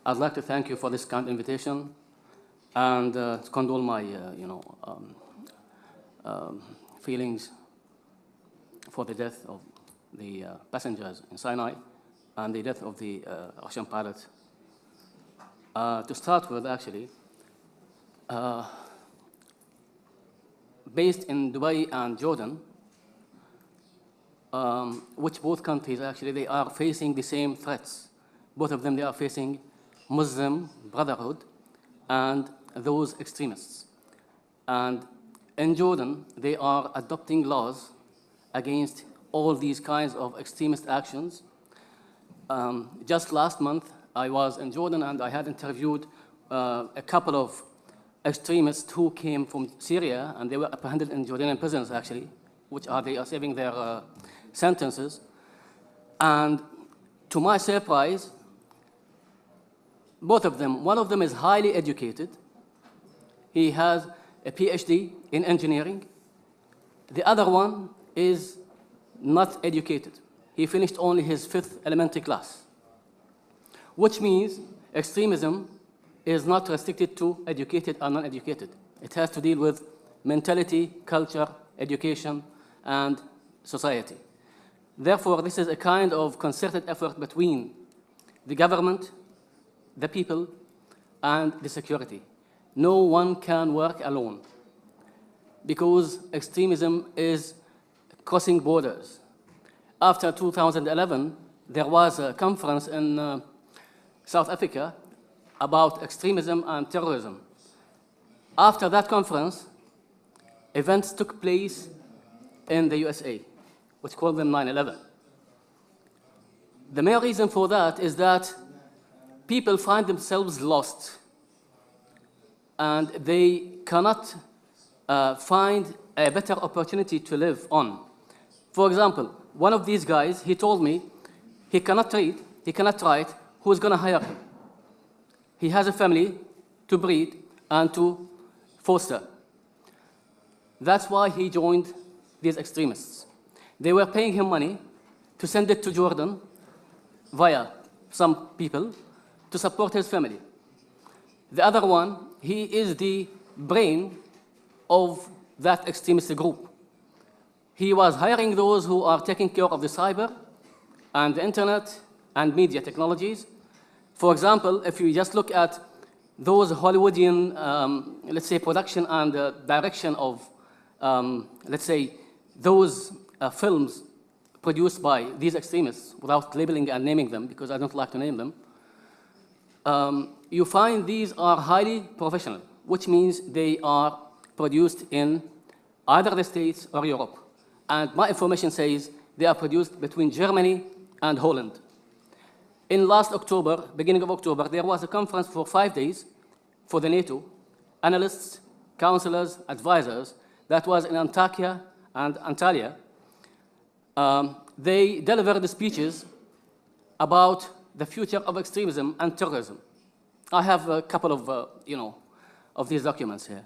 I'd like to thank you for this kind invitation and condole my, feelings for the death of the passengers in Sinai and the death of the Russian pilot. To start with, actually, based in Dubai and Jordan, which both countries, actually, they are facing the same threats. Both of them, they are facing Muslim Brotherhood and those extremists. And in Jordan, they are adopting laws against all these kinds of extremist actions. Just last month, I was in Jordan and I had interviewed a couple of extremists who came from Syria, and they were apprehended in Jordanian prisons, actually, they are serving their sentences. And to my surprise, both of them, one of them is highly educated. He has a PhD in engineering. The other one is not educated. He finished only his 5th elementary class, which means extremism is not restricted to educated or non-educated. It has to deal with mentality, culture, education, and society. Therefore, this is a kind of concerted effort between the government, the people, and the security. No one can work alone because extremism is crossing borders. After 2011, there was a conference in South Africa about extremism and terrorism. After that conference, events took place in the USA, which called them 9/11. The main reason for that is that people find themselves lost, and they cannot find a better opportunity to live on. For example, one of these guys, he told me he cannot read, he cannot write, who's going to hire him? He has a family to breed and to foster. That's why he joined these extremists. They were paying him money to send it to Jordan via some people to support his family. The other one, he is the brain of that extremist group. He was hiring those who are taking care of the cyber and the internet and media technologies. For example, if you just look at those Hollywoodian, let's say, production and direction of, let's say, those films produced by these extremists, without labeling and naming them, because I don't like to name them, you find these are highly professional, which means they are produced in either the States or Europe. And my information says they are produced between Germany and Holland. In last October, beginning of October, there was a conference for 5 days for the NATO, analysts, counselors, advisors, that was in Antakya and Antalya. They delivered the speeches about the future of extremism and terrorism. I have a couple of, of these documents here.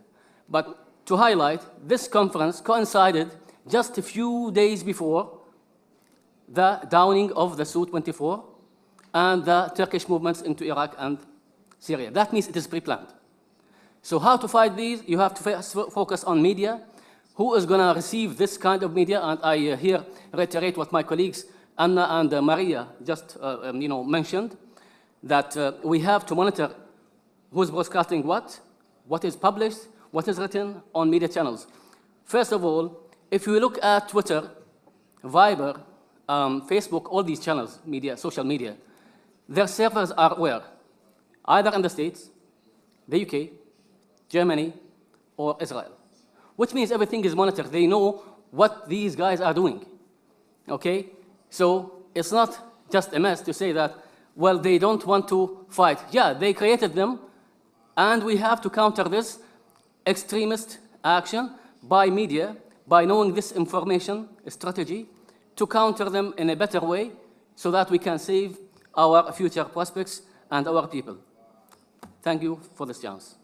But to highlight, this conference coincided just a few days before the downing of the Su-24 and the Turkish movements into Iraq and Syria. That means it is pre-planned. So how to fight these? You have to focus on media. Who is going to receive this kind of media? And I here reiterate what my colleagues Anna and Maria just mentioned, that we have to monitor who's broadcasting what is published, what is written on media channels. First of all, if you look at Twitter, Viber, Facebook, all these channels, media, social media, their servers are where? Either in the States, the UK, Germany, or Israel. Which means everything is monitored. They know what these guys are doing, okay? So it's not just a mess to say that, well, they don't want to fight. Yeah, they created them, and we have to counter this extremist action by media, by knowing this information strategy, to counter them in a better way so that we can save our future prospects and our people. Thank you for this chance.